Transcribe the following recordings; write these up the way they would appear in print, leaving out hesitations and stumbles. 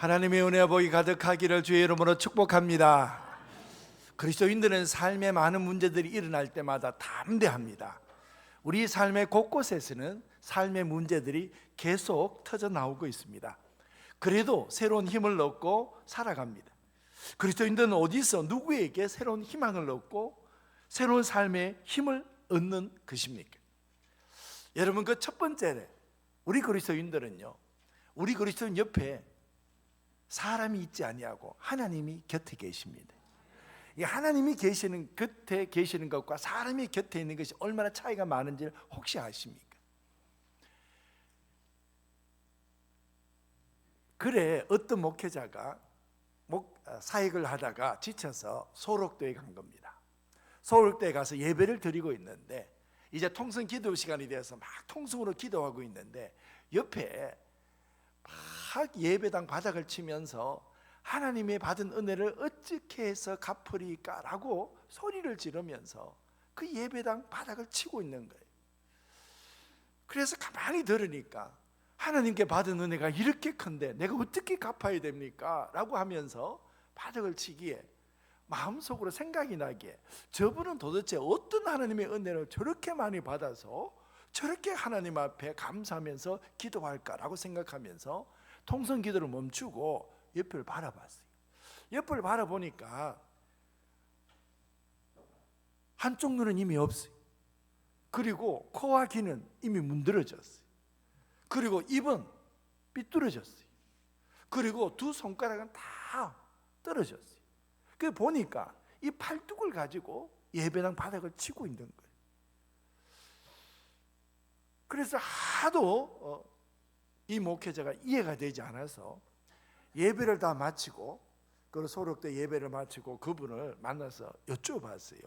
하나님의 은혜와 복이 가득하기를 주의 이름으로 축복합니다. 그리스도인들은 삶에 많은 문제들이 일어날 때마다 담대합니다. 우리 삶의 곳곳에서는 삶의 문제들이 계속 터져 나오고 있습니다. 그래도 새로운 힘을 얻고 살아갑니다. 그리스도인들은 어디서 누구에게 새로운 희망을 얻고 새로운 삶의 힘을 얻는 것입니까? 여러분, 그 첫 번째는 우리 그리스도인들은요, 우리 그리스도인 옆에 사람이 있지 아니하고 하나님이 곁에 계십니다. 이 하나님이 계시는 곁에 계시는 것과 사람이 곁에 있는 것이 얼마나 차이가 많은지 혹시 아십니까? 그래, 어떤 목회자가 사역을 하다가 지쳐서 소록도에 간 겁니다. 소록도에 가서 예배를 드리고 있는데 이제 통성 기도 시간이 되어서 막 통성으로 기도하고 있는데 옆에 막 예배당 바닥을 치면서 하나님의 받은 은혜를 어떻게 해서 갚으리까라고 소리를 지르면서 그 예배당 바닥을 치고 있는 거예요. 그래서 가만히 들으니까 하나님께 받은 은혜가 이렇게 큰데 내가 어떻게 갚아야 됩니까? 라고 하면서 바닥을 치기에 마음속으로 생각이 나기에 저분은 도대체 어떤 하나님의 은혜를 저렇게 많이 받아서 저렇게 하나님 앞에 감사하면서 기도할까라고 생각하면서 통성 기도를 멈추고 옆을 바라봤어요. 옆을 바라보니까 한쪽 눈은 이미 없어요. 그리고 코와 귀는 이미 문드러졌어요. 그리고 입은 삐뚤어졌어요. 그리고 두 손가락은 다 떨어졌어요. 그 보니까 이 팔뚝을 가지고 예배당 바닥을 치고 있는 거예요. 그래서 하도 이 목회자가 이해가 되지 않아서 예배를 다 마치고 그 소록도 예배를 마치고 그분을 만나서 여쭤봤어요.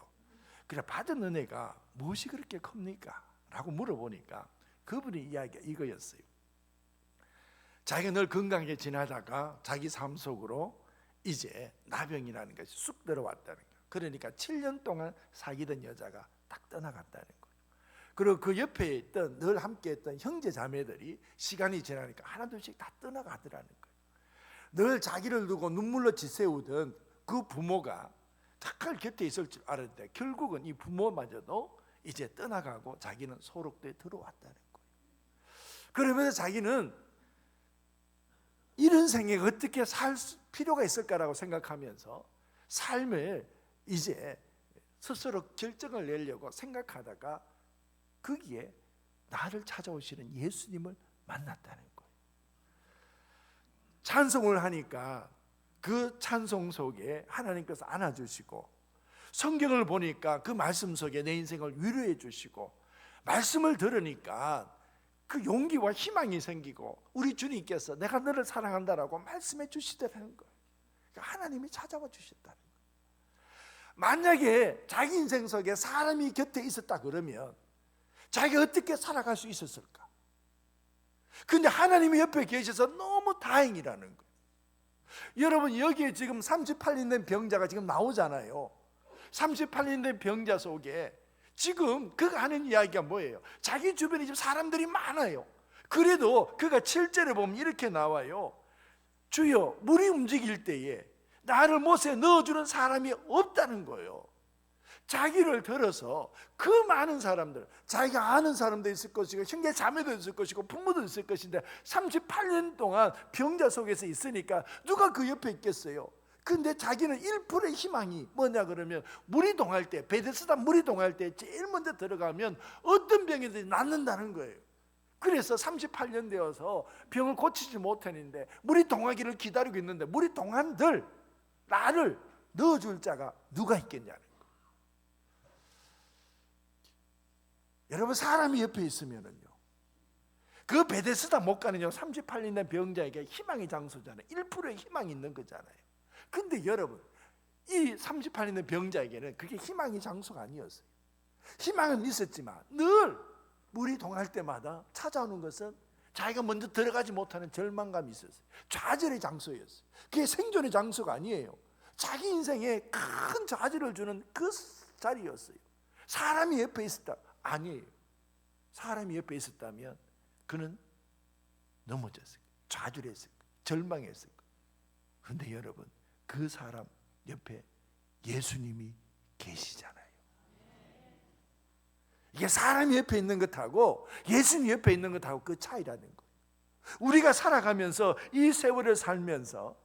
그래, 받은 은혜가 무엇이 그렇게 큽니까? 라고 물어보니까 그분의 이야기가 이거였어요. 자기가 늘 건강하게 지나다가 자기 삶 속으로 이제 나병이라는 것이 쑥 들어왔다는 거예요. 그러니까 7년 동안 사귀던 여자가 딱 떠나갔다는 거예요. 그리고 그 옆에 있던 늘 함께 했던 형제 자매들이 시간이 지나니까 하나둘씩 다 떠나가더라는 거예요. 늘 자기를 두고 눈물로 지새우던 그 부모가 착할 곁에 있을 줄 알았는데 결국은 이 부모마저도 이제 떠나가고 자기는 소록도에 들어왔다는 거예요. 그러면서 자기는 이런 생에 어떻게 살 필요가 있을까라고 생각하면서 삶을 이제 스스로 결정을 내려고 생각하다가 거기에 나를 찾아오시는 예수님을 만났다는 거예요. 찬송을 하니까 그 찬송 속에 하나님께서 안아주시고 성경을 보니까 그 말씀 속에 내 인생을 위로해 주시고 말씀을 들으니까 그 용기와 희망이 생기고 우리 주님께서 내가 너를 사랑한다라고 말씀해 주시더라는 거예요. 그러니까 하나님이 찾아와 주셨다는 거예요. 만약에 자기 인생 속에 사람이 곁에 있었다 그러면 자기가 어떻게 살아갈 수 있었을까? 근데 하나님이 옆에 계셔서 너무 다행이라는 거예요. 여러분, 여기에 지금 38년 된 병자가 지금 나오잖아요. 38년 된 병자 속에 지금 그가 하는 이야기가 뭐예요? 자기 주변에 지금 사람들이 많아요. 그래도 그가 7절에 보면 이렇게 나와요. 주여, 물이 움직일 때에 나를 못에 넣어주는 사람이 없다는 거예요. 자기를 들어서 그 많은 사람들, 자기가 아는 사람도 있을 것이고 형제 자매도 있을 것이고 부모도 있을 것인데 38년 동안 병자 속에서 있으니까 누가 그 옆에 있겠어요? 근데 자기는 1%의 희망이 뭐냐 그러면 물이 동할 때, 베데스다 물이 동할 때 제일 먼저 들어가면 어떤 병이든지 낫는다는 거예요. 그래서 38년 되어서 병을 고치지 못했는데 물이 동하기를 기다리고 있는데 물이 동한들 나를 넣어줄 자가 누가 있겠냐는 거예요. 여러분, 사람이 옆에 있으면은요, 그 베데스다 못 가는요 38년 된 병자에게 희망의 장소잖아요. 1%의 희망이 있는 거잖아요. 근데 여러분, 이 38년 된 병자에게는 그게 희망의 장소가 아니었어요. 희망은 있었지만 늘 물이 동할 때마다 찾아오는 것은 자기가 먼저 들어가지 못하는 절망감이 있었어요. 좌절의 장소였어요. 그게 생존의 장소가 아니에요. 자기 인생에 큰 좌절을 주는 그 자리였어요. 사람이 옆에 있었다? 아니에요. 사람이 옆에 있었다면 그는 넘어졌을 거예요. 좌절했을 거예요. 절망했을 거예요. 그런데 여러분, 그 사람 옆에 예수님이 계시잖아요. 이게 사람이 옆에 있는 것하고 예수님 옆에 있는 것하고 그 차이라는 거예요. 우리가 살아가면서 이 세월을 살면서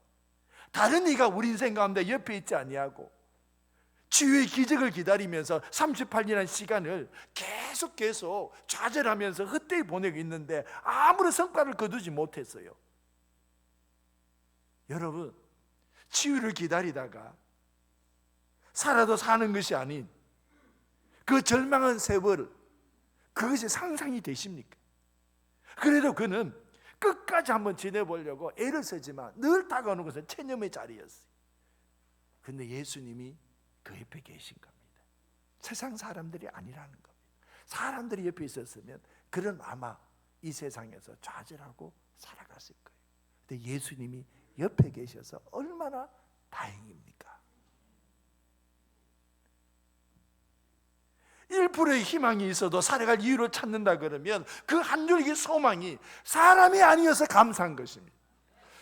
다른 이가 우리 인생 가운데 옆에 있지 아니하고 치유의 기적을 기다리면서 38년이라는 시간을 계속 좌절하면서 헛되이 보내고 있는데 아무런 성과를 거두지 못했어요. 여러분, 치유를 기다리다가 살아도 사는 것이 아닌 그 절망한 세월, 그것이 상상이 되십니까? 그래도 그는 끝까지 한번 지내보려고 애를 쓰지만 늘 다가오는 것은 체념의 자리였어요. 그런데 예수님이 그 옆에 계신 겁니다. 세상 사람들이 아니라는 겁니다. 사람들이 옆에 있었으면 그는 아마 이 세상에서 좌절하고 살아갔을 거예요. 근데 예수님이 옆에 계셔서 얼마나 다행입니까? 1%의 희망이 있어도 살아갈 이유를 찾는다 그러면 그 한 줄기 소망이 사람이 아니어서 감사한 것입니다.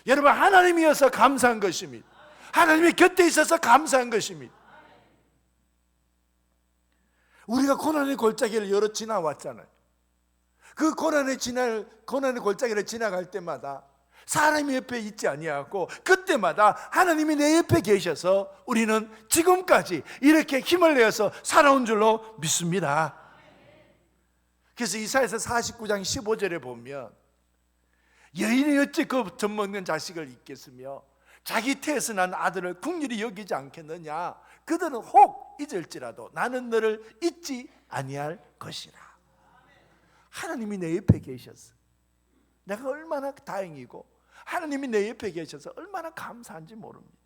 여러분, 하나님이어서 감사한 것입니다. 하나님이 곁에 있어서 감사한 것입니다. 우리가 고난의 골짜기를 여러 지나왔잖아요. 그 고난의 골짜기를 지나갈 때마다 사람이 옆에 있지 아니하고 그때마다 하나님이 내 옆에 계셔서 우리는 지금까지 이렇게 힘을 내어서 살아온 줄로 믿습니다. 그래서 이사야서 49장 15절에 보면 여인이 어찌 그 젖먹는 자식을 잊겠으며 자기 태에서 난 아들을 긍휼히 여기지 않겠느냐. 그들은 혹 잊을지라도 나는 너를 잊지 아니할 것이라. 하나님이 내 옆에 계셔서 내가 얼마나 다행이고 하나님이 내 옆에 계셔서 얼마나 감사한지 모릅니다.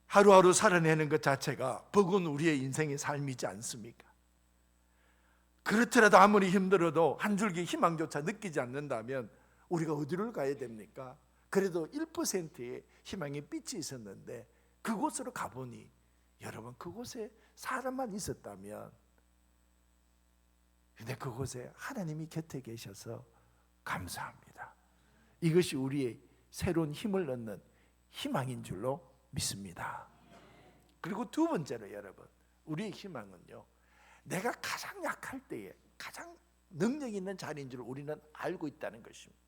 하루하루 살아내는 것 자체가 복은 우리의 인생의 삶이지 않습니까? 그렇더라도 아무리 힘들어도 한 줄기 희망조차 느끼지 않는다면 우리가 어디를 가야 됩니까? 그래도 1%의 희망의 빛이 있었는데 그곳으로 가보니 여러분, 그곳에 사람만 있었다면, 근데 그곳에 하나님이 곁에 계셔서 감사합니다. 이것이 우리의 새로운 힘을 얻는 희망인 줄로 믿습니다. 그리고 두 번째로 여러분, 우리의 희망은요, 내가 가장 약할 때에 가장 능력 있는 자리인 줄 우리는 알고 있다는 것입니다.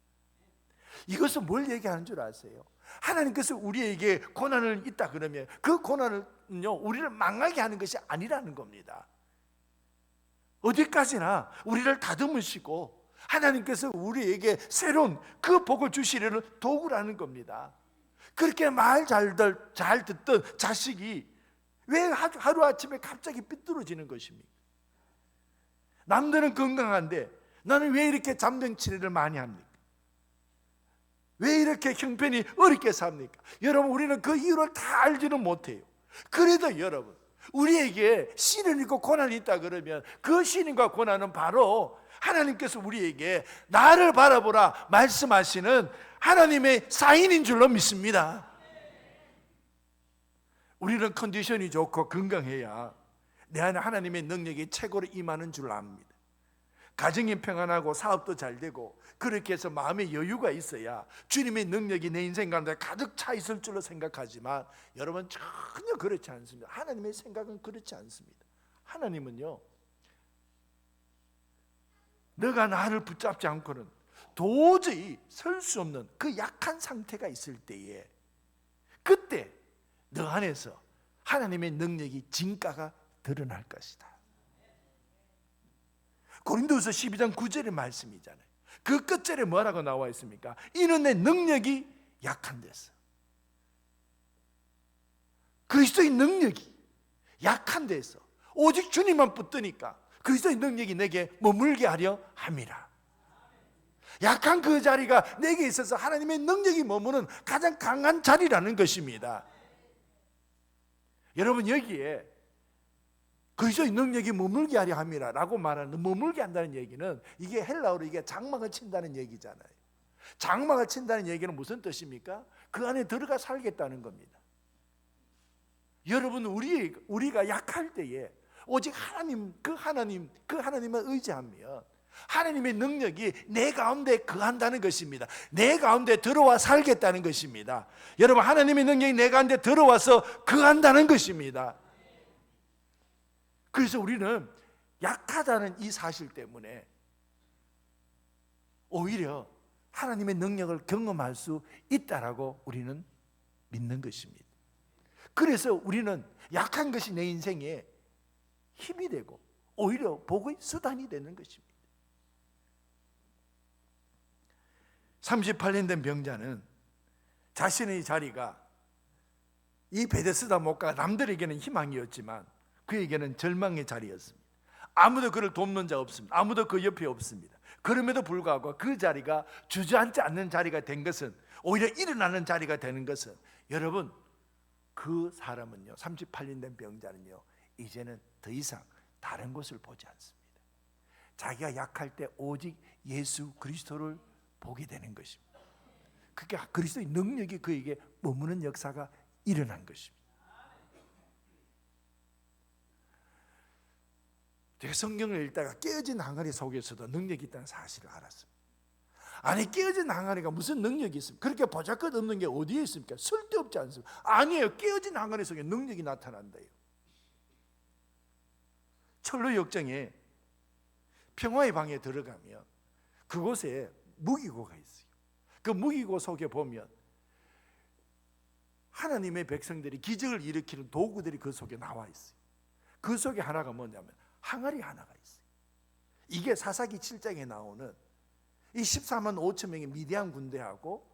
이것은 뭘 얘기하는 줄 아세요? 하나님께서 우리에게 고난을 있다 그러면 그 고난은요, 우리를 망하게 하는 것이 아니라는 겁니다. 어디까지나 우리를 다듬으시고 하나님께서 우리에게 새로운 그 복을 주시려는 도구라는 겁니다. 그렇게 말 잘 듣던 자식이 왜 하루아침에 갑자기 삐뚤어지는 것입니까? 남들은 건강한데 나는 왜 이렇게 잔병치레를 많이 합니까? 왜 이렇게 형편이 어렵게 삽니까? 여러분, 우리는 그 이유를 다 알지는 못해요. 그래도 여러분, 우리에게 시련이 있고 고난이 있다 그러면 그 시련과 고난은 바로 하나님께서 우리에게 나를 바라보라 말씀하시는 하나님의 사인인 줄로 믿습니다. 우리는 컨디션이 좋고 건강해야 내 안에 하나님의 능력이 최고로 임하는 줄 압니다. 가정이 평안하고 사업도 잘 되고 그렇게 해서 마음의 여유가 있어야 주님의 능력이 내 인생 가운데 가득 차 있을 줄로 생각하지만 여러분, 전혀 그렇지 않습니다. 하나님의 생각은 그렇지 않습니다. 하나님은요, 너가 나를 붙잡지 않고는 도저히 설 수 없는 그 약한 상태가 있을 때에 그때 너 안에서 하나님의 능력이 진가가 드러날 것이다. 고린도후서 12장 9절의 말씀이잖아요. 그 끝절에 뭐라고 나와 있습니까? 이는 내 능력이 약한 데서, 그리스도의 능력이 약한 데서 오직 주님만 붙드니까 그리스도의 능력이 내게 머물게 하려 함이라. 약한 그 자리가 내게 있어서 하나님의 능력이 머무는 가장 강한 자리라는 것입니다. 여러분, 여기에 그리스도의 능력이 머물게 하려 함이라 라고 말하는, 머물게 한다는 얘기는 이게 헬라어로 이게 장막을 친다는 얘기잖아요. 장막을 친다는 얘기는 무슨 뜻입니까? 그 안에 들어가 살겠다는 겁니다. 여러분, 우리가 약할 때에 오직 하나님을 의지하면 하나님의 능력이 내 가운데 거한다는 것입니다. 내 가운데 들어와 살겠다는 것입니다. 여러분, 하나님의 능력이 내 가운데 들어와서 거한다는 것입니다. 그래서 우리는 약하다는 이 사실 때문에 오히려 하나님의 능력을 경험할 수 있다라고 우리는 믿는 것입니다. 그래서 우리는 약한 것이 내 인생에 힘이 되고 오히려 복의 수단이 되는 것입니다. 38년 된 병자는 자신의 자리가 이 베데스다 목가가 남들에게는 희망이었지만 그에게는 절망의 자리였습니다. 아무도 그를 돕는 자 없습니다. 아무도 그 옆에 없습니다. 그럼에도 불구하고 그 자리가 주저앉지 않는 자리가 된 것은, 오히려 일어나는 자리가 되는 것은, 여러분, 그 사람은요, 38년 된 병자는요, 이제는 더 이상 다른 곳을 보지 않습니다. 자기가 약할 때 오직 예수 그리스도를 보게 되는 것입니다. 그게 그리스도의 능력이 그에게 머무는 역사가 일어난 것입니다. 제가 성경을 읽다가 깨어진 항아리 속에서도 능력이 있다는 사실을 알았습니다. 아니, 깨어진 항아리가 무슨 능력이 있습니까? 그렇게 보잘것없는 게 어디에 있습니까? 쓸데없지 않습니까? 아니에요. 깨어진 항아리 속에 능력이 나타난다요. 철로 역정에 평화의 방에 들어가면 그곳에 무기고가 있어요. 그 무기고 속에 보면 하나님의 백성들이 기적을 일으키는 도구들이 그 속에 나와 있어요. 그 속에 하나가 뭐냐면 항아리 하나가 있어요. 이게 사사기 7장에 나오는 이 14만 5천 명의 미디안 군대하고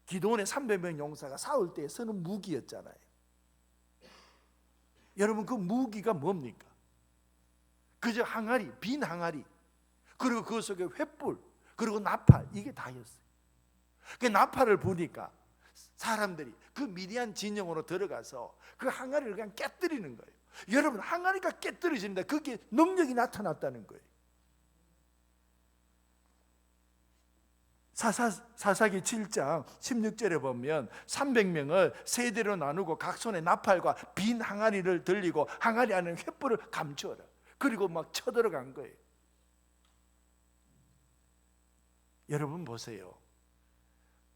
기드온의 300명 용사가 싸울 때 쓰는 무기였잖아요. 여러분, 그 무기가 뭡니까? 그저 항아리, 빈 항아리, 그리고 그 속에 횃불, 그리고 나팔, 이게 다였어요. 그 나팔을 부니까 사람들이 그 미디안 진영으로 들어가서 그 항아리를 그냥 깨뜨리는 거예요. 여러분, 항아리가 깨뜨려집니다. 그게 능력이 나타났다는 거예요. 사사기 7장 16절에 보면 300명을 세 대로 나누고 각 손에 나팔과 빈 항아리를 들리고 항아리 안에 횃불을 감추어라. 그리고 막 쳐들어간 거예요. 여러분 보세요.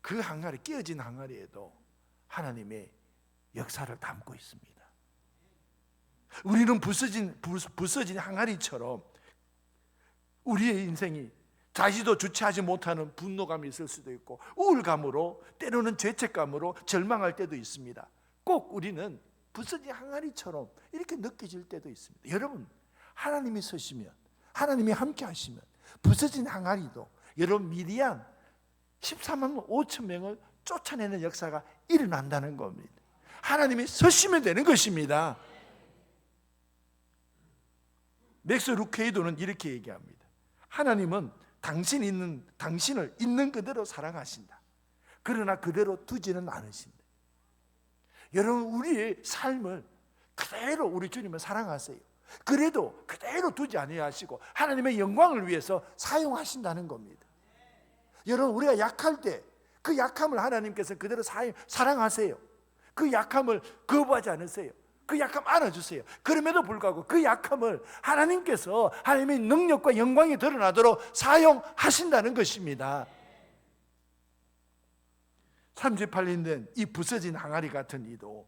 그 항아리, 깨어진 항아리에도 하나님의 역사를 담고 있습니다. 우리는 부서진 항아리처럼 우리의 인생이 자지도 주체하지 못하는 분노감이 있을 수도 있고 우울감으로, 때로는 죄책감으로 절망할 때도 있습니다. 꼭 우리는 부서진 항아리처럼 이렇게 느껴질 때도 있습니다. 여러분, 하나님이 서시면, 하나님이 함께 하시면 부서진 항아리도, 여러분, 미디안 14만 5천 명을 쫓아내는 역사가 일어난다는 겁니다. 하나님이 서시면 되는 것입니다. 맥스 루케이도는 이렇게 얘기합니다. 하나님은 당신을 있는 그대로 사랑하신다. 그러나 그대로 두지는 않으신다. 여러분, 우리의 삶을 그대로 우리 주님을 사랑하세요. 그래도 그대로 두지 아니하시고 하나님의 영광을 위해서 사용하신다는 겁니다. 여러분, 우리가 약할 때 그 약함을 하나님께서 그대로 사랑하세요. 그 약함을 거부하지 않으세요. 그 약함 안아주세요. 그럼에도 불구하고 그 약함을 하나님께서 하나님의 능력과 영광이 드러나도록 사용하신다는 것입니다. 38년 된 이 부서진 항아리 같은 이도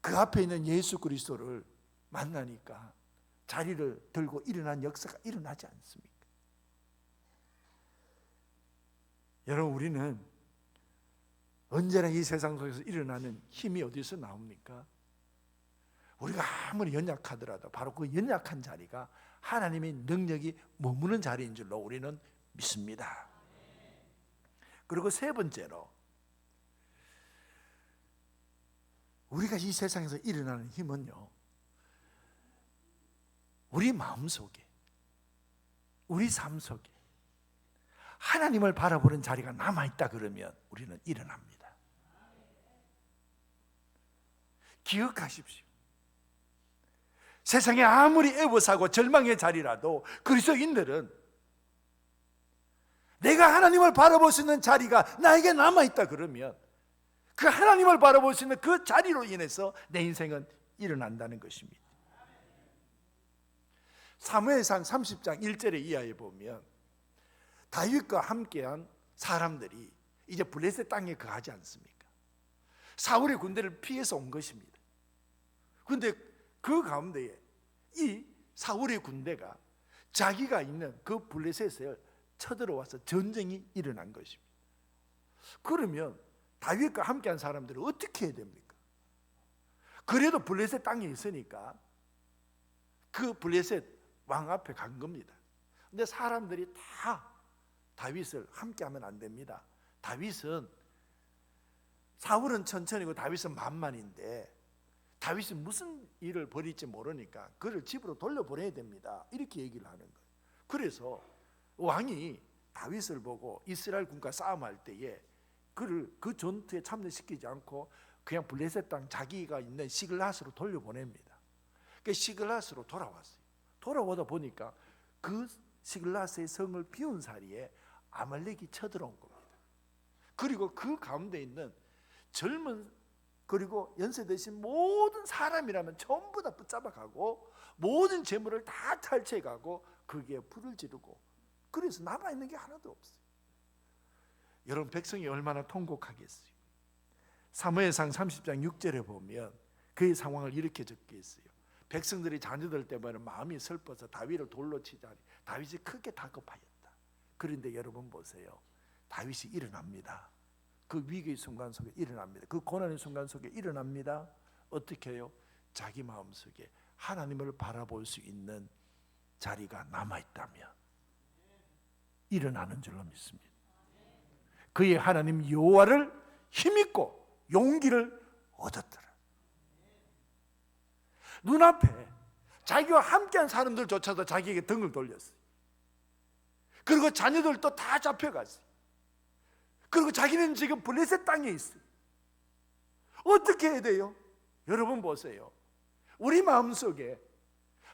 그 앞에 있는 예수 그리스도를 만나니까 자리를 들고 일어난 역사가 일어나지 않습니까? 여러분, 우리는 언제나 이 세상 속에서 일어나는 힘이 어디서 나옵니까? 우리가 아무리 연약하더라도 바로 그 연약한 자리가 하나님의 능력이 머무는 자리인 줄로 우리는 믿습니다. 그리고 세 번째로, 우리가 이 세상에서 일어나는 힘은요, 우리 마음속에, 우리 삶 속에 하나님을 바라보는 자리가 남아있다 그러면 우리는 일어납니다. 기억하십시오. 세상에 아무리 애워싸고 절망의 자리라도 그리스도인들은 내가 하나님을 바라볼 수 있는 자리가 나에게 남아있다 그러면 그 하나님을 바라볼 수 있는 그 자리로 인해서 내 인생은 일어난다는 것입니다. 사무엘상 30장 1절의 이하에 보면 다윗과 함께한 사람들이 이제 블레셋 땅에 거하지 않습니까? 사울의 군대를 피해서 온 것입니다. 그런데 그 가운데에 이 사울의 군대가 자기가 있는 그 블레셋을 쳐들어와서 전쟁이 일어난 것입니다. 그러면 다윗과 함께한 사람들은 어떻게 해야 됩니까? 그래도 블레셋 땅에 있으니까 그 블레셋 왕 앞에 간 겁니다. 근데 사람들이 다 다윗을 함께하면 안 됩니다. 사울은 천천히고 다윗은 만만인데 다윗이 무슨 일을 벌일지 모르니까 그를 집으로 돌려보내야 됩니다. 이렇게 얘기를 하는 거예요. 그래서 왕이 다윗을 보고 이스라엘 군과 싸움할 때에 그를 그 전투에 참여시키지 않고 그냥 블레셋 땅 자기가 있는 시글랏으로 돌려보냅니다. 그 시글랏으로 돌아왔어요. 돌아오다 보니까 그 시글랏의 성을 비운 사이에 아말렉이 쳐들어온 겁니다. 그리고 그 가운데 있는 젊은 그리고 연세 드신 모든 사람이라면 전부 다 붙잡아가고 모든 재물을 다 탈취해가고 거기에 불을 지르고 그래서 남아있는 게 하나도 없어요. 여러분 백성이 얼마나 통곡하겠어요. 사무엘상 30장 6절에 보면 그의 상황을 이렇게 적게 했어요. 백성들이 자녀들 때문에 마음이 슬퍼서 다윗을 돌로 치자니 다윗이 크게 다급하였다. 그런데 여러분 보세요. 다윗이 일어납니다. 그 위기의 순간 속에 일어납니다. 그 고난의 순간 속에 일어납니다. 어떻게 해요? 자기 마음속에 하나님을 바라볼 수 있는 자리가 남아있다면 일어나는 줄로 믿습니다. 그의 하나님 여호와를 힘입고 용기를 얻었더라. 눈앞에 자기와 함께한 사람들조차도 자기에게 등을 돌렸어요. 그리고 자녀들도 다 잡혀갔어요. 그리고 자기는 지금 블레셋 땅에 있어요. 어떻게 해야 돼요? 여러분 보세요. 우리 마음속에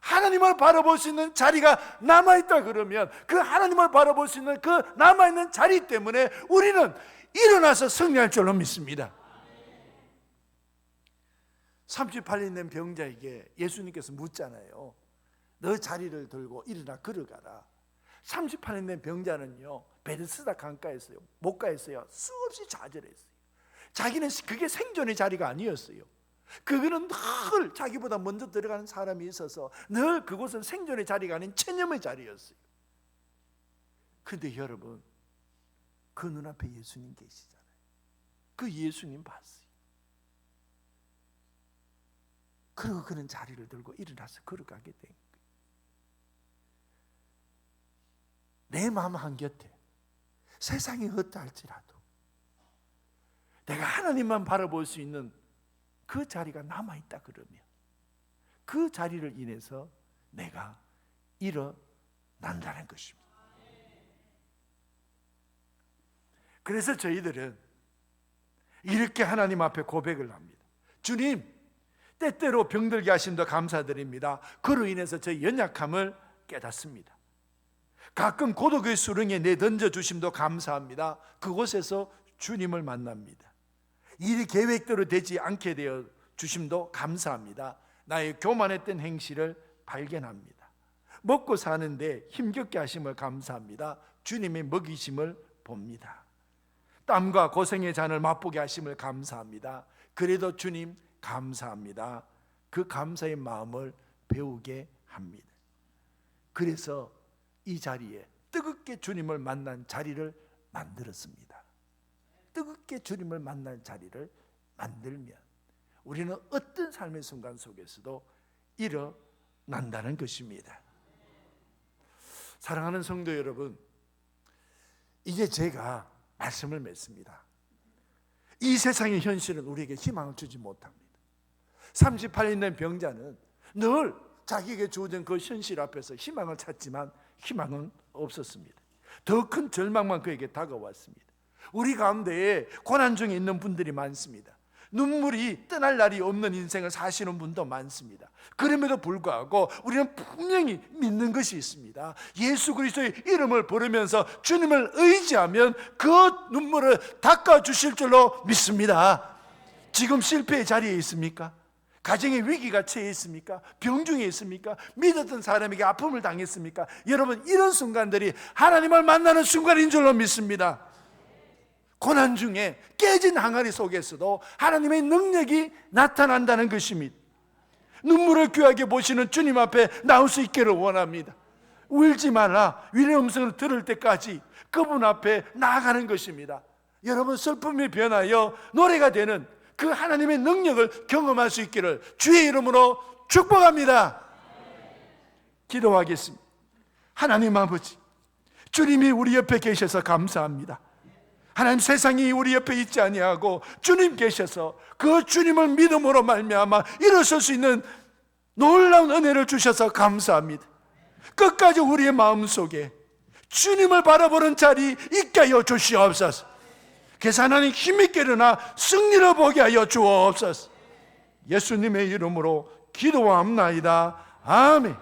하나님을 바라볼 수 있는 자리가 남아있다 그러면 그 하나님을 바라볼 수 있는 그 남아있는 자리 때문에 우리는 일어나서 승리할 줄로 믿습니다. 38년 된 병자에게 예수님께서 묻잖아요. 너 자리를 들고 일어나 걸어가라. 38년 된 병자는요 베데스다 강가에서요 목가에서요 수없이 좌절했어요. 자기는 그게 생존의 자리가 아니었어요. 그거는 늘 자기보다 먼저 들어가는 사람이 있어서 늘 그곳은 생존의 자리가 아닌 체념의 자리였어요. 그런데 여러분 그 눈앞에 예수님 계시잖아요. 그 예수님 봤어요. 그리고 그는 자리를 들고 일어나서 걸어가게 된 거예요. 내 마음 한곁에 세상이 어떠할지라도 내가 하나님만 바라볼 수 있는 그 자리가 남아있다 그러면 그 자리를 인해서 내가 일어난다는 것입니다. 그래서 저희들은 이렇게 하나님 앞에 고백을 합니다. 주님, 때때로 병들게 하심도 감사드립니다. 그로 인해서 저희 연약함을 깨닫습니다. 가끔 고독의 수렁에 내던져 주심도 감사합니다. 그곳에서 주님을 만납니다. 일이 계획대로 되지 않게 되어 주심도 감사합니다. 나의 교만했던 행실을 발견합니다. 먹고 사는데 힘겹게 하심을 감사합니다. 주님의 먹이심을 봅니다. 땀과 고생의 잔을 맛보게 하심을 감사합니다. 그래도 주님 감사합니다. 그 감사의 마음을 배우게 합니다. 그래서 이 자리에 뜨겁게 주님을 만난 자리를 만들었습니다. 뜨겁게 주님을 만난 자리를 만들면 우리는 어떤 삶의 순간 속에서도 일어난다는 것입니다. 사랑하는 성도 여러분, 이제 제가 말씀을 맺습니다. 이 세상의 현실은 우리에게 희망을 주지 못합니다. 38년 된 병자는 늘 자기에게 주어진 그 현실 앞에서 희망을 찾지만 희망은 없었습니다. 더 큰 절망만 그에게 다가왔습니다. 우리 가운데에 고난 중에 있는 분들이 많습니다. 눈물이 떠날 날이 없는 인생을 사시는 분도 많습니다. 그럼에도 불구하고 우리는 분명히 믿는 것이 있습니다. 예수 그리스도의 이름을 부르면서 주님을 의지하면 그 눈물을 닦아주실 줄로 믿습니다. 지금 실패의 자리에 있습니까? 가정에 위기가 처해 있습니까? 병중에 있습니까? 믿었던 사람에게 아픔을 당했습니까? 여러분, 이런 순간들이 하나님을 만나는 순간인 줄로 믿습니다. 고난 중에 깨진 항아리 속에서도 하나님의 능력이 나타난다는 것입니다. 눈물을 귀하게 보시는 주님 앞에 나올 수 있기를 원합니다. 울지 말라, 위로의 음성을 들을 때까지 그분 앞에 나아가는 것입니다. 여러분, 슬픔이 변하여 노래가 되는 그 하나님의 능력을 경험할 수 있기를 주의 이름으로 축복합니다. 기도하겠습니다. 하나님 아버지, 주님이 우리 옆에 계셔서 감사합니다. 하나님, 세상이 우리 옆에 있지 아니하고 주님 계셔서 그 주님을 믿음으로 말미암아 일어설 수 있는 놀라운 은혜를 주셔서 감사합니다. 끝까지 우리의 마음속에 주님을 바라보는 자리 있게 하여 주시옵소서. 그래서 하나님 힘있게 일어나 승리를 보게 하여 주옵소서. 예수님의 이름으로 기도합나이다. 아멘.